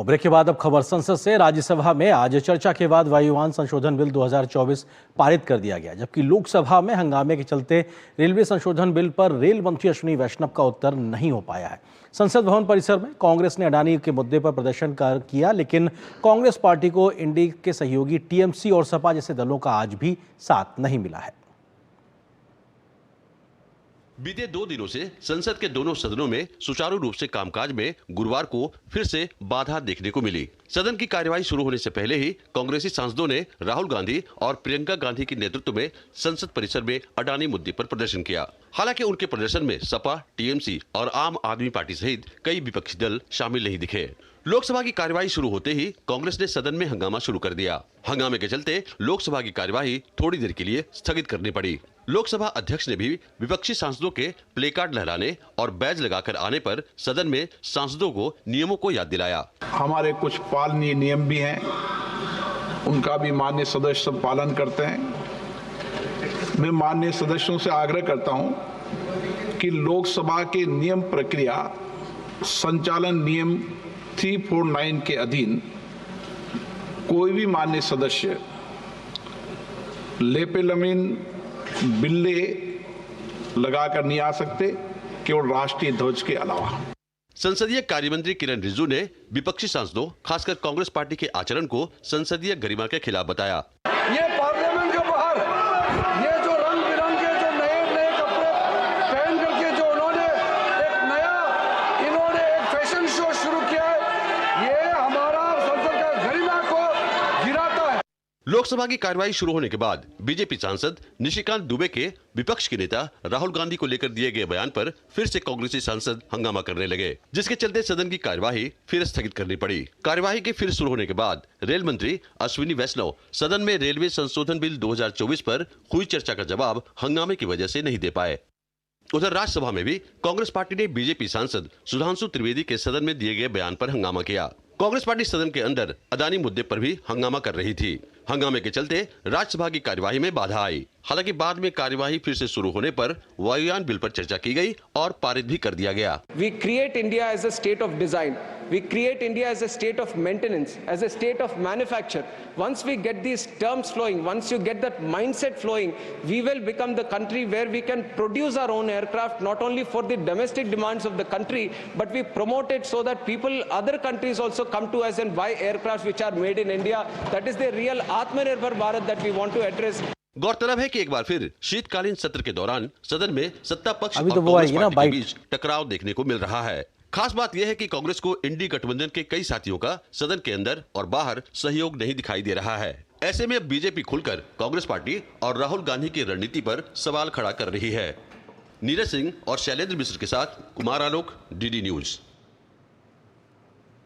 और ब्रेक के बाद अब खबर संसद से। राज्यसभा में आज चर्चा के बाद वायुयान संशोधन बिल 2024 पारित कर दिया गया, जबकि लोकसभा में हंगामे के चलते रेलवे संशोधन बिल पर रेल मंत्री अश्विनी वैष्णव का उत्तर नहीं हो पाया है। संसद भवन परिसर में कांग्रेस ने अडानी के मुद्दे पर प्रदर्शन किया, लेकिन कांग्रेस पार्टी को इंडी के सहयोगी टीएमसी और सपा जैसे दलों का आज भी साथ नहीं मिला है। बीते 2 दिनों से संसद के दोनों सदनों में सुचारू रूप से कामकाज में गुरुवार को फिर से बाधा देखने को मिली। सदन की कार्यवाही शुरू होने से पहले ही कांग्रेसी सांसदों ने राहुल गांधी और प्रियंका गांधी के नेतृत्व में संसद परिसर में अडानी मुद्दे पर प्रदर्शन किया। हालांकि उनके प्रदर्शन में सपा, टीएमसी और आम आदमी पार्टी सहित कई विपक्षी दल शामिल नहीं दिखे। लोकसभा की कार्यवाही शुरू होते ही कांग्रेस ने सदन में हंगामा शुरू कर दिया। हंगामे के चलते लोकसभा की कार्यवाही थोड़ी देर के लिए स्थगित करनी पड़ी। लोकसभा अध्यक्ष ने भी विपक्षी सांसदों के प्ले कार्ड लहराने और बैज लगाकर आने पर सदन में सांसदों को नियमों को याद दिलाया। हमारे कुछ पालनीय नियम भी हैं, उनका भी माननीय सदस्य पालन करते हैं। मैं माननीय सदस्यों से आग्रह करता हूं कि लोकसभा के नियम प्रक्रिया संचालन नियम 349 के अधीन कोई भी माननीय सदस्य लेपेलमीन बिल्ले लगाकर नहीं आ सकते, केवल राष्ट्रीय ध्वज के अलावा। संसदीय कार्यमंत्री किरण रिजिजू ने विपक्षी सांसदों, खासकर कांग्रेस पार्टी के आचरण को संसदीय गरिमा के खिलाफ बताया। ये पार्लियामेंट के बाहर ये जो रंग बिरंगे जो नए कपड़े पहन करके जो उन्होंने एक फैशन शो शुरू किया है, ये हमारा संसद का गरिमा को गिराता है। लोकसभा की कार्यवाही शुरू होने के बाद बीजेपी सांसद निशिकांत दुबे के विपक्ष के नेता राहुल गांधी को लेकर दिए गए बयान पर फिर से कांग्रेसी सांसद हंगामा करने लगे, जिसके चलते सदन की कार्यवाही फिर स्थगित करनी पड़ी। कार्यवाही के फिर शुरू होने के बाद रेल मंत्री अश्विनी वैष्णव सदन में रेलवे संशोधन बिल 2024 पर हुई चर्चा का जवाब हंगामे की वजह से नहीं दे पाए। उधर राज्यसभा में भी कांग्रेस पार्टी ने बीजेपी सांसद सुधांशु त्रिवेदी के सदन में दिए गए बयान पर हंगामा किया। कांग्रेस पार्टी सदन के अंदर अडानी मुद्दे पर भी हंगामा कर रही थी। हंगामे के चलते राज्यसभा की कार्यवाही में बाधा आई। हालांकि बाद में कार्यवाही फिर से शुरू होने पर वायुयान बिल पर चर्चा की गई और पारित भी कर दिया गया। We create India as a state of design. We create India as a state of maintenance, as a state of manufacture. Once we get these terms flowing, once you get that mindset flowing, we will become the country where we can produce our own aircraft, not only for the domestic demands of the country, but we promote it so that other countries also come to us and buy aircraft which are made in India. That is the real Atmanirbhar Bharat that we want to address. गौरतलब है कि एक बार फिर शीतकालीन सत्र के दौरान सदन में सत्ता पक्ष और कांग्रेस पार्टी के बीच टकराव देखने को मिल रहा है। खास बात यह है कि कांग्रेस को इंडी गठबंधन के कई साथियों का सदन के अंदर और बाहर सहयोग नहीं दिखाई दे रहा है। ऐसे में अब बीजेपी खुलकर कांग्रेस पार्टी और राहुल गांधी की रणनीति पर सवाल खड़ा कर रही है। नीरज सिंह और शैलेंद्र मिश्र के साथ कुमार आलोक, डीडी न्यूज।